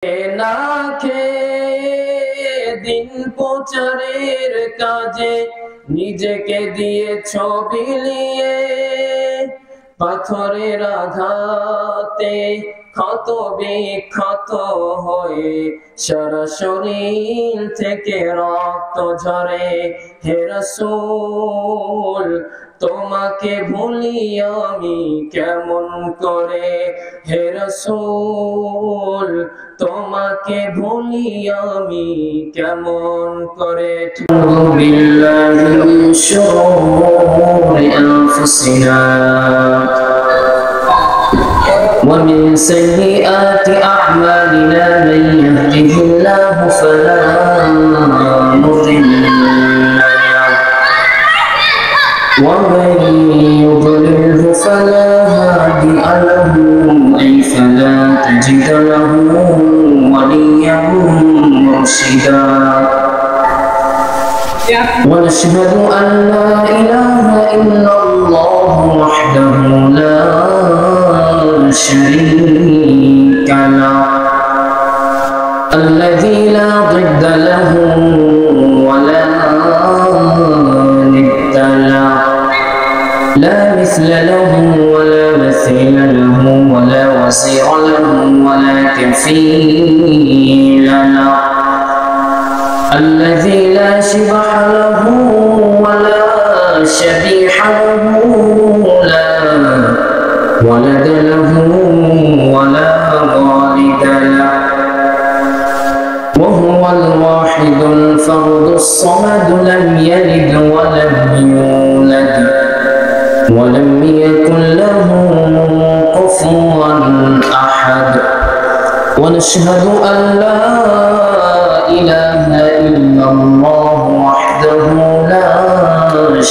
না খেয়ে দিন প্রচারের কাজে নিজেকে দিয়েছ বিলিয়ে, পাথরের আঘাতে ক্ষত বিক্ষত হয়ে সারা শরীর থেকে রক্ত ঝরে। হে রাসূল তোমাকে ভুলি আমি কেমন করে, হে রাসূল তোমাকে ভুলি আমি কেমন করে। বিল্লাহি মিন শুরুরি আনফুসিনা ومن سيئات أعمالنا من يهده الله فلا مضل له ومن يضلله فلا هادي له أي فلا تجد له وليا مرشدا. ونشهد أن لا إله إلا الله وحده لا شريك له الذي لا ضد له ولا ند له، لا مثل له ولا مثيل له ولا وزير له ولا كفيل له، الذي لا شبح له ولا شبيح له لا ولد له ولا والد له، وهو الواحد الفرد الصمد لم يلد ولم يولد ولم يكن له كفوا أحد. ونشهد أن لا إله إلا الله وحده لا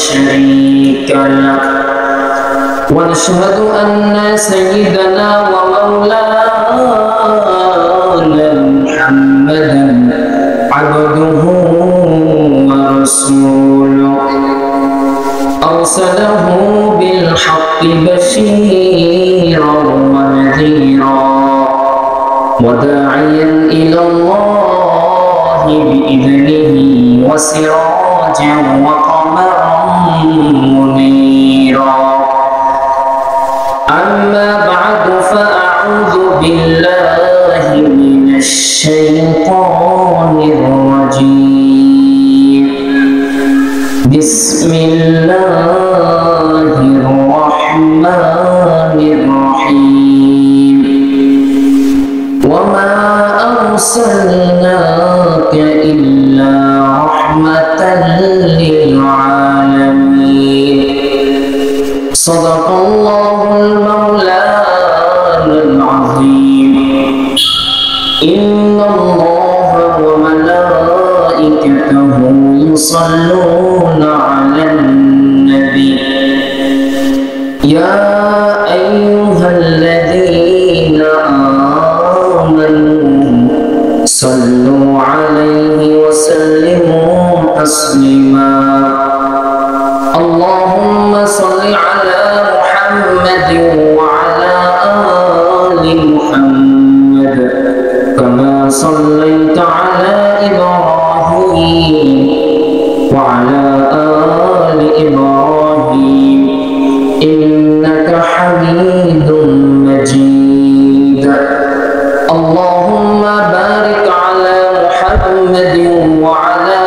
شريك له. ونشهد أن سيدنا ومولانا محمدا عبده ورسوله أرسله بالحق بشيرا ونذيرا وداعيا إلى الله بإذنه وسراجا وقمرا منيرا. أما بعد فأعوذ بالله من الشيطان الرجيم. بسم الله الرحمن الرحيم. وما أرسلناك إلا رحمة للعالمين. صدق الله المولانا العظيم. إن الله وملائكته يصلون على النبي يا أيها الذين آمنوا صلوا عليه وسلموا تسليما. اللهم صل على محمد وعلى آل محمد كما صليت على إبراهيم وعلى آل إبراهيم إنك حميد مجيد. اللهم بارك على محمد وعلى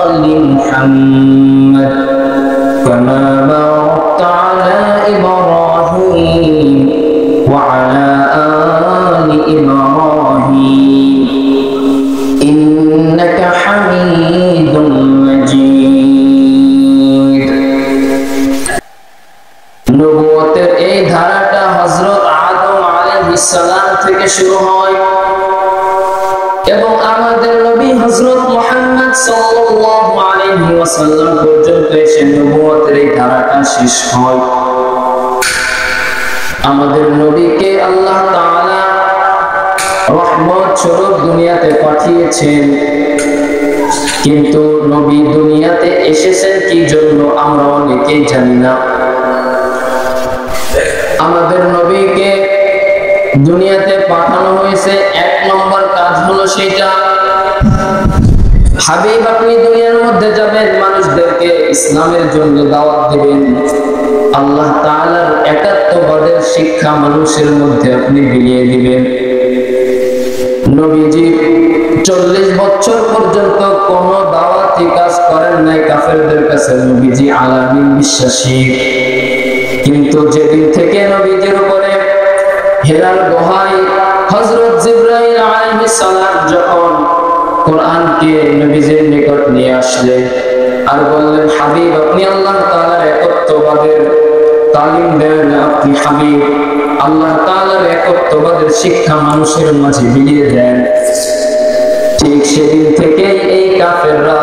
آل محمد كما باركت على إبراهيم وعلى آل إبراهيم إنك حميد مجيد. নবুয়তের এই ধারাটা হযরত আদম আলাইহিস সালাম থেকে শুরু হয় এবং আমাদের নবী হযরত মুহাম্মদ সাল্লাল্লাহু আলাইহি ওয়াসাল্লাম পর্যন্ত এসে নবুয়তের এই ধারাটা শেষ হয়। আমাদের নবীকে আল্লাহ তাআলা রহমত স্বরূপ দুনিয়াতে পাঠিয়েছেন, কিন্তু নবী দুনিয়াতে এসেছেন কি জন্য আমরা অনেকেই জানি না। আমাদের নবীকে দুনিয়াতে পাঠানো হয়েছে নম্বর কাজ হলো সেটা, হাবিব আপনি দুনিয়ার মধ্যে যাবেন, মানুষদেরকে ইসলামের জন্য দাওয়াত দিবেন, আল্লাহ তাআলার একাত্মবাদের শিক্ষা মানুষের মধ্যে আপনি বিলিয়ে দিবেন। নবীজি 40 বছর পর্যন্ত কোন দাওয়াতি কাজ করেন নাই কাফেরদের কাছে, নবীজি আলামিন বিশ্বাসী। কিন্তু যেদিন থেকে নবীজির উপরে হেরার গুহায় হযরত জিবরাইল আলাইহিস সালাম যখন কোরআনকে নবীজির নিকট নিয়ে আসলেন আর বললেন, হাবিব আপনি আল্লাহ তাআলার একত্ববাদের তালিম দেন, আপনি হাবিব আল্লাহ তাআলার একত্ববাদের শিক্ষা মানুষের মাঝে বিলিয়ে দেন। ঠিক সেদিন থেকেই এই কাফেররা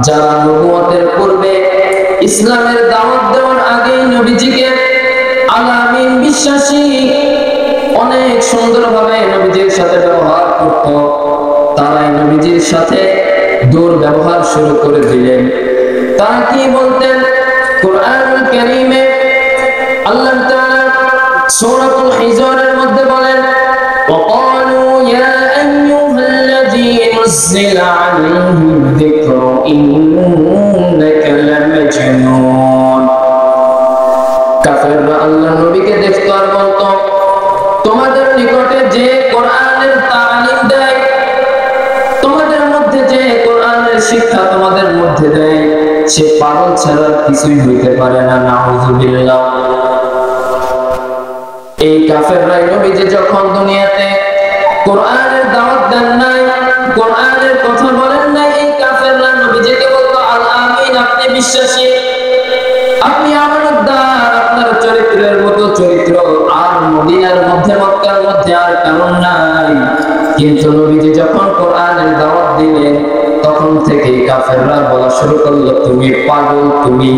যারা নবুয়তের পূর্বে ইসলামের দাওয়াত দেওয়ার আগেই নবীজিকে আলামিন বিশ্বাসী অনেক সুন্দরভাবে নবীজির সাথে ব্যবহার করত, তারাই নবীজির সাথে দুর্ব্যবহার শুরু করে দিলেন। তারা কি বলতেন? কোরআনুল কারীমে আল্লাহ তাআলা সূরাতুল হিজরের মধ্যে বলেন, ওয়াকালু ইয়া আইয়ুহাল্লাযী নুযিলা আলাইহি যিকরু ইন্নাকা লামাজনুন। কাফেররা আল্লাহর নবীকে দেখতো আর বলতো, তোমাদের নিকটে যে কোরআনের তালিম দেয়, তোমাদের মধ্যে যে কোরআনের শিক্ষা তোমাদের মধ্যে দেয়, সে পাগল ছাড়া কিছুই হইতে পারে না। নাউযুবিল্লাহ। এই কাফেররাই নবীজি যখন দুনিয়াতে কোরআনের দাওয়াত দেন নাই, কোরআনের কথা বলেন নাই, এই কাফেররা নবীজিকে বলতো, আল আমিন আপনি বিশ্বাসী, আপনি আমানতদার, আপনার চরিত্রের মতো চরিত্র আর মদিনার মধ্যে মক্কার মধ্যে আর কারণ নাই। কিন্তু নবীজি যখন কোরআনের দাওয়াত দিলেন তখন থেকে কাফেররা বলা শুরু করলো, তুমি পাগল, তুমি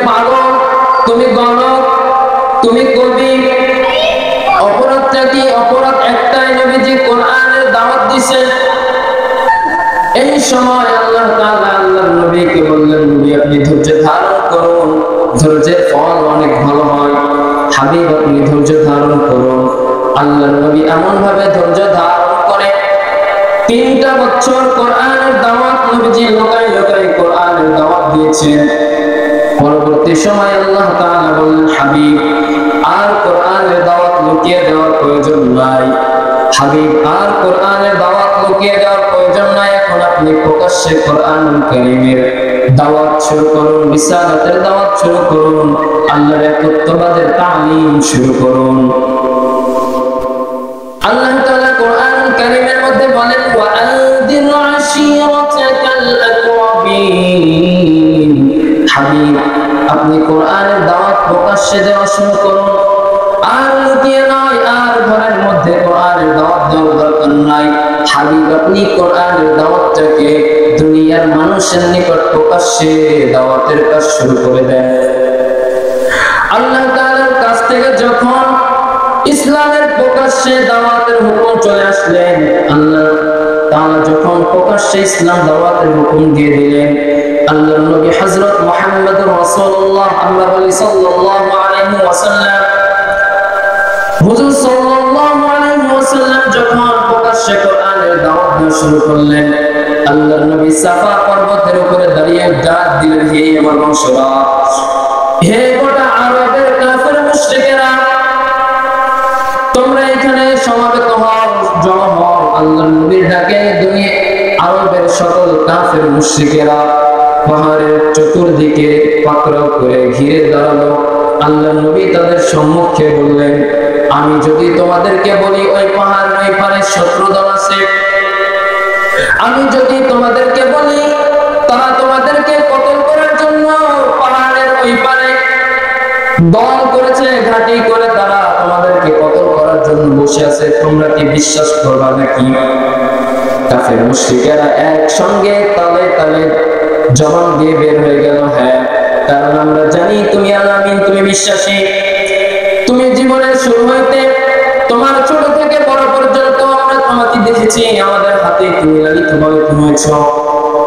পাগল, তুমি গলক, তুমি কবি। অপরাধটা কি? অপরাধ একটাই, নবীজি কোরআনের দাওয়াত দিয়েছেন। এই সময় আল্লাহ তাআলা আল্লাহর নবীকে বললেন, নবী আপনি ধৈর্য ধারণ করুন, ধৈর্যের ফল অনেক ভালো হয়, হাবিব আপনি ধৈর্য ধারণ করুন। আল্লাহর নবী এমন ভাবে ধৈর্য ধারণ করে 3টা বছর কোরআনের দাওয়াত নবীজি লোকায় লোকায় কোরআনের দাওয়াত দিয়েছেন। পরবর্তী সময় আল্লাহ তাআলা বললেন, হাবিব আর কোরআনের দাওয়াত লুকিয়ে দেওয়ার প্রয়োজন নাই, হাবিব আর কোরআনের দাওয়াত লুকিয়ে দেওয়ার প্রয়োজন নাই, এখন আপনি প্রকাশ্যে কোরআনুল কারীমের দাওয়াত শুরু করুন, রিসালাতের দাওয়াত শুরু করুন, আল্লাহর একত্ববাদের তালিম শুরু করুন। আল্লাহ তাআলা কোরআনুল কারীমের মধ্যে বলেন, ওয়া আনদির আশীরাতাকাল আকরাবিন। হাবিব আপনি কোরআনের দাওয়াত প্রকাশ্যে দেওয়া শুরু করুন, আর লুকিয়ে নয়, আর ঘরের মধ্যে কোরআনের দাওয়াত দেওয়ার দরকার নাই। হাবিব আপনি কোরআনের দাওয়াতটাকে দুনিয়ার মানুষের নিকট প্রকাশ্যে দাওয়াতের কাজ শুরু করে দেন। আল্লাহ তাআলার কাছ থেকে যখন ইসলামের প্রকাশ্যে দাওয়াতের হুকুম চলে আসলেন, আল্লাহ তাআলা যখন প্রকাশ্যে ইসলাম দাওয়াতের হুকুম দিয়ে দিলেন, আল্লাহর নবী হযরত মুহাম্মদুর রাসূলুল্লাহ সাল্লাল্লাহু আলাইহি ওয়াসাল্লাম, হুজুর সাল্লাল্লাহু আলাইহি ওয়াসাল্লাম যখন প্রকাশ্যে কোরআনের দাওয়াত দেওয়া শুরু করলেন, আল্লাহর নবী সাফা পর্বতের উপরে দাঁড়িয়ে ডাক দিলেন, হে আমার বংশরা, হে গোটা আরবের কাফের মুশরিকেরা, তোমরা এখানে সমবেত হও, জমা হও। আল্লাহর নবীর ডাকে দুনিয়া আরবের সকল কাফের মুশরিকেরা পাহাড়ের চতুর্দিকে পাকড়াও করে ঘিরে দাঁড়ালো। আল্লাহর নবী তাদের সম্মুখে বললেন, আমি যদি তোমাদেরকে বলি ওই পাহাড়ের ওই পারে শত্রুদল আছে, আমি যদি তোমাদেরকে বলি তারা তোমাদেরকে কতল করার জন্য পাহাড়ের ওই পারে দল করেছে, ঘাঁটি করে তারা তোমাদেরকে কতল করার জন্য বসে আছে, তোমরা কি বিশ্বাস করবা নাকি? কাফের মুশরিকেরা একসঙ্গে তালে তালে জবান দিয়ে বের হয়ে গেল, হ্যাঁ, কারণ আমরা জানি তুমি আলামিন, তুমি বিশ্বাসী, তুমি জীবনের শুরু হইতে তোমার ছোট থেকে বড় পর্যন্ত আমরা তোমাকে দেখেছি, আমাদের হাতে তুমি লালিতভাবে হয়েছ,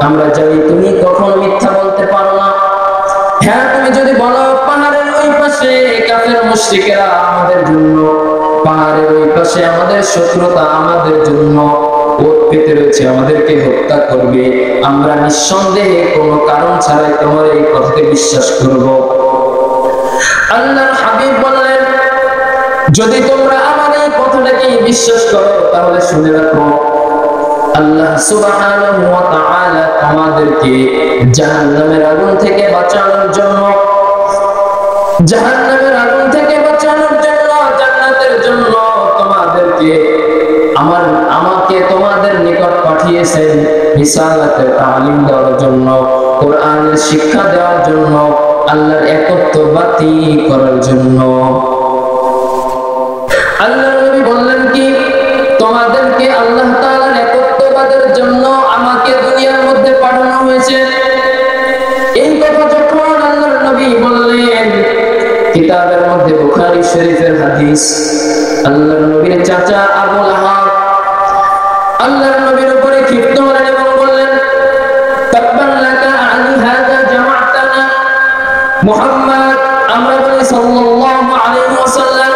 আমরা জানি তুমি কখনো মিথ্যা বলতে পারো না। হ্যাঁ, তুমি যদি বলো পাহাড়ের ওই পাশে কাফের মুশরিকেরা আমাদের জন্য পাহাড়ের ওই পাশে আমাদের শত্রুতা আমাদের জন্য ওত পেতে রয়েছে, আমাদেরকে হত্যা করবে, আমরা নিঃসন্দেহে কোনো কারণ ছাড়াই তোমার এই কথাকে বিশ্বাস করব। আল্লাহর হাবিব বললেন, যদি তোমরা আমার এই কথাটাকে বিশ্বাস করো তাহলে শুনে রাখো, আল্লাহ সুবহানাহু ওয়া তাআলা তোমাদেরকে জাহান্নামের আগুন থেকে বাঁচানোর জন্য, জাহান্নামের আগুন থেকে বাঁচানোর জন্য, জান্নাতের জন্য তোমাদেরকে আমাকে তোমাদের নিকট পাঠিয়েছেন রিসালাতের তালিম দেওয়ার জন্য, কোরআনের শিক্ষা দেওয়ার জন্য, আল্লাহর একত্ববাদী করার জন্য। আল্লাহর নবী বললেন কি, তোমাদেরকে আল্লাহ তাআলার একত্ববাদের জন্য আমাকে দুনিয়ার মধ্যে পাঠানো হয়েছে। এই কথা যখন আল্লাহর নবী বললেন, কিতাবের মধ্যে বুখারী শরীফের হাদিস, আল্লাহর নবীর চাচা আবু লাহাব আল্লাহর নবীর উপরে ক্ষিপ্ত হলেন এবং বললেন, তাব্বান লাকা আলি হাযা জামা'তানা। মুহাম্মদ, আমরা বলি সাল্লাল্লাহু আলাইহি ওয়াসাল্লাম,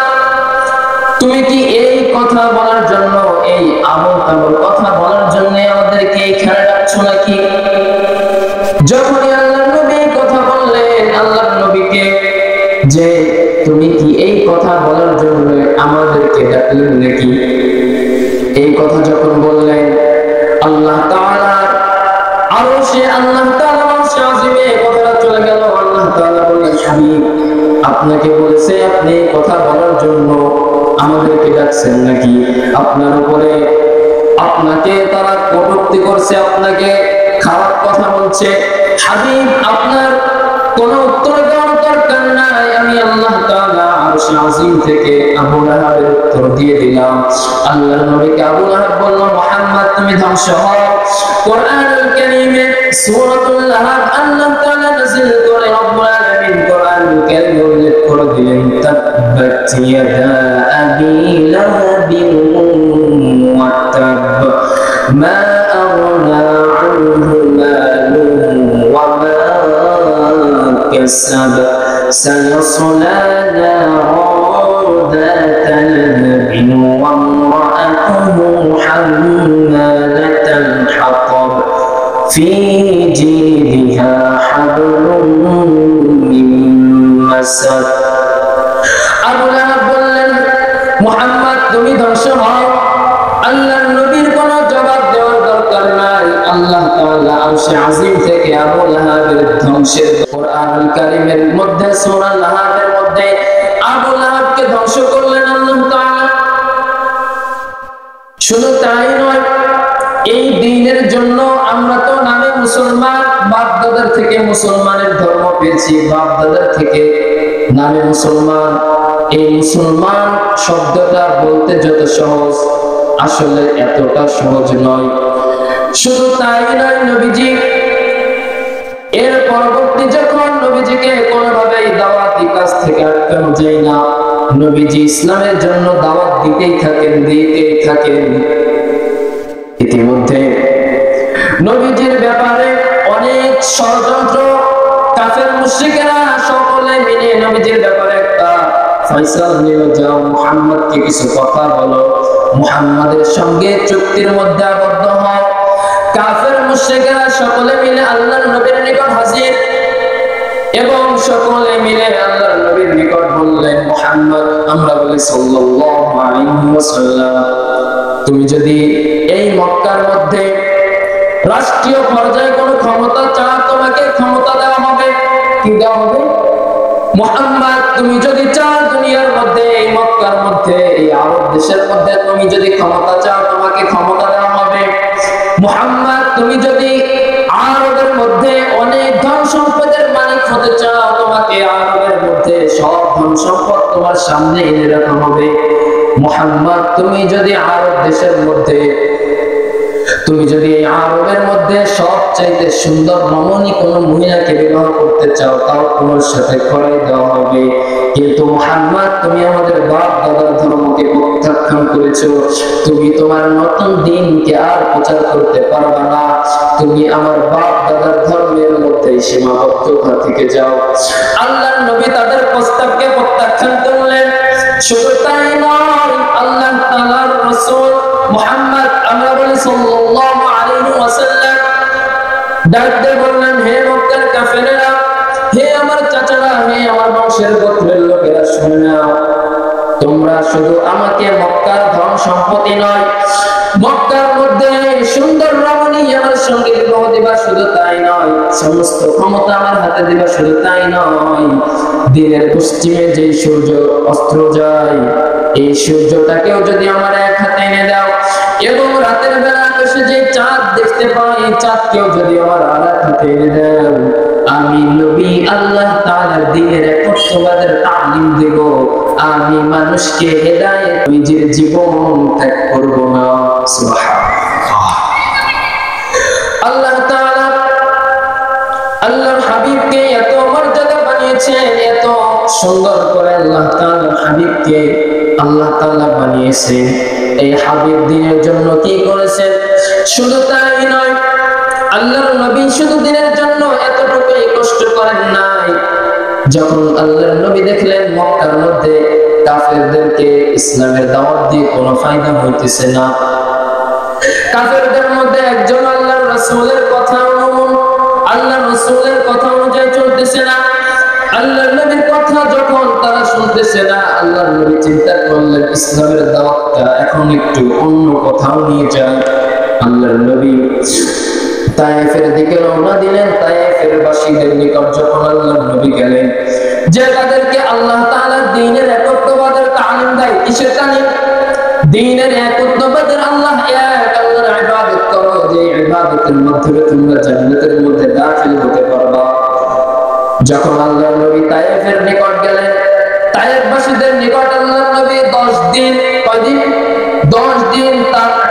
তুমি কি এই কথা বলার জন্য, এই আবল তাবল কথা বলার জন্য আমাদেরকে এখানে ডাকছো নাকি? যখনই আল্লাহর নবী কথা বললেন আল্লাহর নবীকে যে তুমি কি এই কথা বলার জন্য আমাদেরকে ডাকলেন নাকি, এই কথা যখন বললেন, আল্লাহ তাআলা আরশে, আল্লাহ তাআলা আরশে আজিমে কথাটা চলে গেল। আল্লাহ তাআলা বললেন, হাবিব, আপনাকে বলেছে আপনি কথা বলার জন্য আমাদেরকে ডাকছেন নাকি? আপনার উপরে, আপনাকে তারা কটূক্তি করছে, আপনাকে খারাপ কথা বলছে, হাবিব আপনার কোনো উত্তর দেওয়ার দরকার নাই, আমি আল্লাহ তাআলা আরশে আজিম থেকে আবু লাহাবের উত্তর দিয়ে দিলাম। আল্লাহর নবীকে আবু লাহাব বলল, মুহাম্মদ তুমি ধ্বংস হও। কোরআনুল কারীমে সূরাতুল লাহাব আল্লাহ তাআলা নাযিল করে রব্বুল আলামিন কোরআনুল কারীম উল্লেখ করে দিলেন, তাব্বাত ইয়াদা আবি লাহাবিন ওয়া তাব মা আগনা আনহু মালুহু ওয়া মা কাসাব সায়াসলা নারান যাতা লাহাবিন ওয়া ইমরাআতুহু হাম্মালাতাল হাতাব ফি জিদিহা হাবলুম মিন মাসাদ। আবু লাহাব বললেন, মুহাম্মদ তুমি ধ্বংস হও। আল্লাহর নবীর কোনো জবাব দেওয়ার দরকার নাই, আল্লাহ তাআলা আরশে আজিম থেকে আবু লাহাবের ধ্বংসের কোরআনুল কারীমের মধ্যে সূরা লাহাবের মধ্যে আবু লাহাবকে ধ্বংস করলেন আল্লাহ তাআলা। শুধু তাই নয়, এই দ্বীনের জন্য আমরা তো নামে মুসলমান, বাপ দাদার থেকে মুসলমানের ধর্ম পেয়েছি, বাপ দাদার থেকে নামে মুসলমান। এই মুসলমান শব্দটা বলতে যত সহজ, আসলে এতটা সহজ নয়। শুধু তাই নয়, নবীজি এর পরবর্তী যখন নবীজিকে কোনোভাবেই দাওয়াতি কাজ থেকে আটকানো যায় না, নবীজি ইসলামের জন্য দাওয়াত দিতেই থাকেন। ইতিমধ্যে নবীজির ব্যাপারে অনেক ষড়যন্ত্র, কাফের মুশরিকেরা সকলে মিলে নবীজির ব্যাপারে একটা ফয়সালা নিল, যাও মুহাম্মদকে কিছু কথা বলো, মুহাম্মাদের সঙ্গে চুক্তির মধ্যে আবদ্ধ হও। কাফের মুশরিকেরা সকলে মিলে আল্লাহর নবীর নিকট হাজির এবং সকলে মিলে আল্লাহর নবীর নিকট বললেন, মুহাম্মদ, আমরা বলি সাল্লাল্লাহু আলাইহি ওয়াসাল্লাম, তুমি যদি এই মক্কার মধ্যে রাষ্ট্রীয় পর্যায়ে কোনো ক্ষমতা চাও, তোমাকে ক্ষমতা দেওয়া হবে। কি দেওয়া হবে? মুহাম্মদ, তুমি যদি চাও দুনিয়ার মধ্যে, এই মক্কার মধ্যে, এই আরব দেশের মধ্যে তুমি যদি ক্ষমতা চাও, তোমাকে ক্ষমতা দেওয়া হবে। মুহাম্মদ, তুমি যদি আরবের মধ্যে অনেক ধন সম্পদের মালিক হতে চাও, তোমাকে আরবের মধ্যে সব ধন সম্পদ তোমার সামনে এনে রাখা হবে। মুহাম্মদ, তুমি যদি আরব দেশের মধ্যে, তুমি যদি এই আরবের মধ্যে সবচাইতে সুন্দর রমণী কোন মহিলাকে বিবাহ করতে চাও, তাও তোমার সাথে করাই দেওয়া হবে। কিন্তু মুহাম্মদ, তুমি আমাদের বাপ দাদার ধর্মকে প্রত্যাখ্যান করেছো, তুমি তোমার নতুন দিনকে আর প্রচার করতে পারবে না, তুমি আমার বাপ দাদার ধর্মের মধ্যে সীমাবদ্ধতা থেকে যাও। আল্লাহর নবী তাদের প্রস্তাবকে প্রত্যাখ্যান করলেন। শুধু তাই নয়, রাসূল মুহাম্মদ, আমরা বলি সাল্লাল্লাহু আলাইহি ওয়াসাল্লাম, ডাক দিয়ে বললেন, হে মক্কার কাফেরেরা, হে আমার চাচারা, হে আমার বংশের গোত্রের লোকেরা, শুনে নাও, তোমরা শুধু আমাকে মক্কার ধন সম্পত্তি নয়, মক্কার মধ্যে সুন্দর রমণী আমার সঙ্গে বিবাহ দিবা, শুধু তাই নয়, সমস্ত ক্ষমতা আমার হাতে দিবা, শুধু তাই নয়, দিনের পশ্চিমে যে সূর্য অস্ত যায়, এই সূর্যটাকেও যদি আমার এক হাতে এনে দাও, এবং রাতের বেলা আকাশে যে চাঁদ দেখতে পাই, এই চাঁদকেও যদি আমার আর এক হাতে এনে দাও, আমি নবী আল্লাহ তাআলার দ্বীনের একত্ববাদের তালিম দেব, আমি মানুষকে হেদায়েত, নিজের জীবন ত্যাগ করব না। সুবহানাল্লাহ। আল্লাহ তাআলা আল্লাহর হাবিবকে এত মর্যাদা বানিয়েছেন, এত সুন্দর করে আল্লাহ তাআলার হাবিবকে আল্লাহ তাআলা বানিয়েছেন। এই হাবিব দ্বীনের জন্য কি করেছেন? শুধু তাই নয়, আল্লাহর নবী শুধু দ্বীনের জন্য এতটুকুই কষ্ট করেন নাই। যখন আল্লাহর নবী দেখলেন মক্কার মধ্যে কাফেরদেরকে ইসলামের দাওয়াত দিয়ে কোনো ফায়দা হইতেছে না, কাফেরদের মধ্যে একজন আল্লাহর রাসূলের কথা আল্লাহর রাসূলের কথা অনুযায়ী চলতেছে না, আল্লাহর নবীর কথা যখন তারা শুনতেছে না, আল্লাহর নবী চিন্তা করলেন ইসলামের দাওয়াতটা এখন একটু অন্য কোথাও নিয়ে যান। আল্লাহর নবী তায়েফের দিকে রওনা দিলেন। তায়েফের বাসীদের নিকট যখন আল্লাহর নবী গেলেন, যে তাদেরকে আল্লাহ তাআলার দ্বীনের একত্ববাদের তালিম দেয়, কিসের তালিম? দ্বীনের একত্ববাদের, আল্লাহ এক, আল্লাহর ইবাদত করো, যে ইবাদতের মাধ্যমে তোমরা জান্নাতের মধ্যে দাখিল হতে পারবা। যখন আল্লাহর নবী তায়েফের নিকট গেলেন, তায়েফবাসীদের নিকট আল্লাহর নবী 10 দিন, কয়দিন? 10 দিন,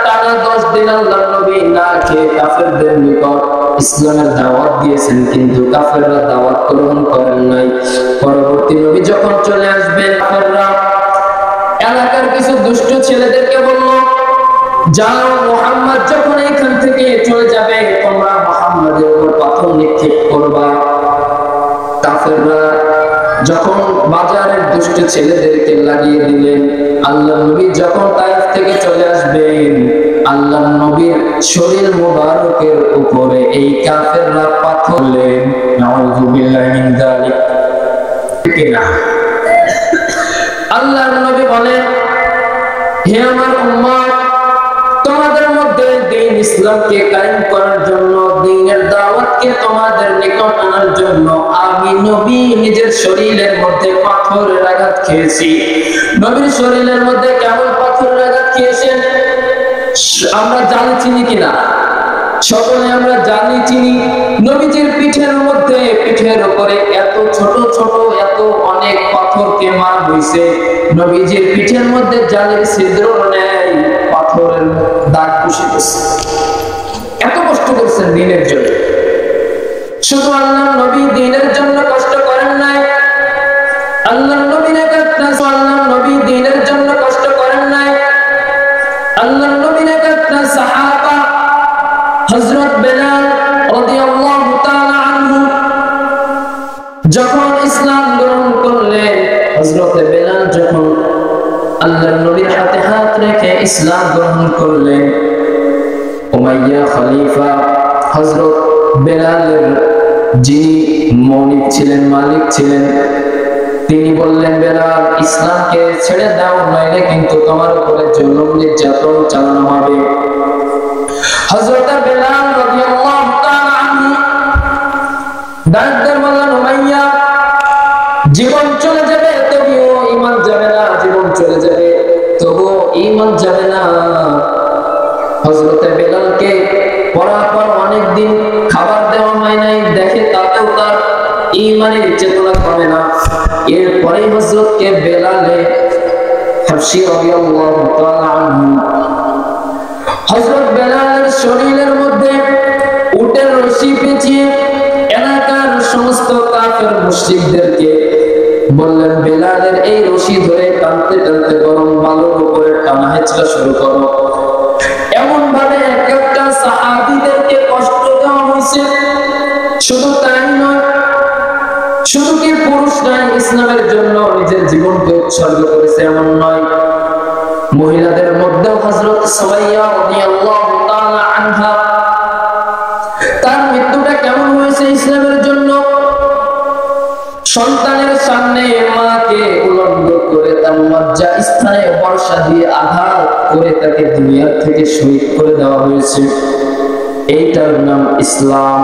টানা 10 দিন আল্লাহর নবী না খেয়ে কাফেরদের নিকট ইসলামের দাওয়াত দিয়েছেন, কিন্তু কাফেররা দাওয়াত গ্রহণ করেন নাই। পরবর্তী নবী যখন চলে আসবেন, কাফেররা এলাকার কিছু দুষ্ট ছেলেদেরকে বলল, যাও, মুহাম্মদ যখন এখান থেকে চলে যাবে, তোমরা মুহাম্মাদের উপর পাথর নিক্ষেপ করবা। কাফেররা যখন বাজারের দুষ্ট ছেলেদেরকে লাগিয়ে দিলেন, আল্লাহ নবী যখন তায়েফ থেকে চলে আসবেন, আল্লাহ নবীর শরীর মোবারকের উপরে এই কাফেররা পাথর লেন। নাউযু বিল্লাহি মিন যালিক। আল্লাহ নবী বলেন, হে আমার উম্মত, তোমাদের মধ্যে দ্বীন ইসলামকে কায়েম করার জন্য, দ্বীনের দাওয়াতকে তোমাদের নিকট আনার জন্য আমি নবী নিজের শরীরের মধ্যে পাথরের আঘাত খেয়েছি। নবীর শরীরের মধ্যে কেমন পাথরের আঘাত খেয়েছেন আমরা জানি, চিনি কিনা? সকলে আমরা জানি, চিনি। নবীজির পিঠের মধ্যে, পিঠের উপরে এত ছোট ছোট এত অনেক পাথরকে মারা হয়েছে। নবীজির পিঠের মধ্যে জালের ছিদ্র নেই, পাথরের দাগ বসে গেছে। এত কষ্ট করছেন দ্বীনের জন্য। শুধু আল্লাহ নবী দ্বীনের জন্য কষ্ট করেন নাই, আল্লাহ নবীর আল্লাহ নবী দ্বীনের জন্য কষ্ট করেন নাই, আল্লাহ নবীর একটা সাহাবা হযরত বেলাল রাদিয়াল্লাহু তাআলা আনহু যখন ইসলাম গ্রহণ করলেন, হযরত বেলাল যখন আল্লাহর নবীর হাতে হাত রেখে ইসলাম গ্রহণ করলেন, উমাইয়া খলিফা হযরত বেলালের যিনি মৌলিক ছিলেন, মালিক ছিলেন, তিনি বললেন, বেলাল, ইসলামকে ছেড়ে দাও, নইলে কিন্তু তোমার উপরে জুলুম নির্যাতন চালানো হবে। হযরত বেলাল রাদিয়াল্লাহু তাআলা আনহু ডাকতে বললেন, উমাইয়া, জীবন চলে যাবে তবুও ঈমান যাবে না, জীবন চলে যাবে তবুও ঈমান যাবে না। হযরত বেলালকে পরাপর অনেক দিন খাবার দেওয়া হয় নাই, দেখে তাতেও তার ঈমানের চেতনা কমে না। এরপরে হযরতকে বেলালে হাবশী রাদিয়াল্লাহু তাআলা আনহু হযরত বেলালের শরীরের মধ্যে উটের রশি পেঁচিয়ে এলাকার সমস্ত কাফের মুশরিকদেরকে বললেন, বেলালের এই রশি ধরে টানতে টানতে গরম বালুর উপরে টানা হেঁচড়া শুরু করো। এমন ভাবে এক একটা সাহাবীদেরকে কষ্ট দেওয়া হয়েছে। শুধু তাই নয়, শুধু কি পুরুষরাই ইসলামের জন্য নিজের জীবনকে উৎসর্গ করেছে এমন নয়, মহিলাদের মধ্যেও হযরত সুমাইয়া রাদিয়াল্লাহু তাআলা আনহা, তার মৃত্যুটা কেমন হয়েছে ইসলামের জন্য? সন্তানের সামনে মাকে উলঙ্গ করে তার লজ্জা স্থানে বর্ষা দিয়ে আঘাত করে তাকে দুনিয়া থেকে শহীদ করে দেওয়া হয়েছে। এইটার নাম ইসলাম।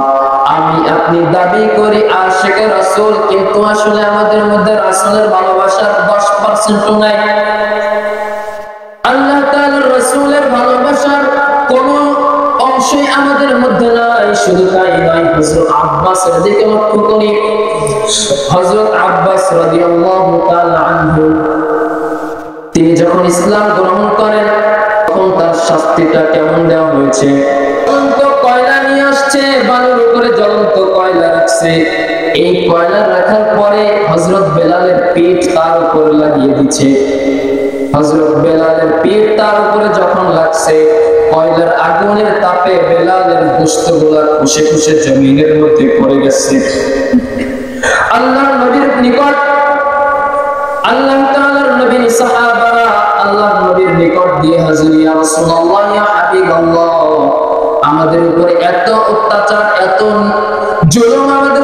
আমি আপনি দাবি করি আশিকে রাসূল, কিন্তু আসলে আমাদের মধ্যে রাসূলের ভালোবাসার 10% নাই। আল্লাহ তাআলার রাসূলের ভালোবাসার কোন অংশই আমাদের মধ্যে নাই। শুধু তাই নয়, হযরত আব্বাস রাদিয়াল্লাহু লক্ষ্য করি, হযরত আব্বাস রাদিয়াল্লাহু তাআলা আনহু তিনি যখন ইসলাম গ্রহণ করেন তখন তার শাস্তিটা কেমন দেওয়া হয়েছে? জ্বলন্ত কয়লা নিয়ে আসছে, বালুর উপরে জ্বলন্ত কয়লা রাখছে। এই কয়লা রাখার পরে হযরত বেলালের পিঠ তার উপরে লাগিয়ে দিচ্ছে। হযরত বেলালের পিঠ তার উপরে যখন লাগছে, কয়লার আগুনের তাপে বেলালের গোশতগুলো খুশে খুশে জমিনের মধ্যে পড়ে গেছে। আল্লাহর নবীর নিকট, আল্লাহ তাআলার নবীর সাহাবারা আল্লাহর নবীর নিকট দিয়ে হাজির, ইয়া রাসূলুল্লাহ, ইয়া হাবিবাল্লাহ, আমাদের উপরে এত অত্যাচার, এত জুলুম আমাদের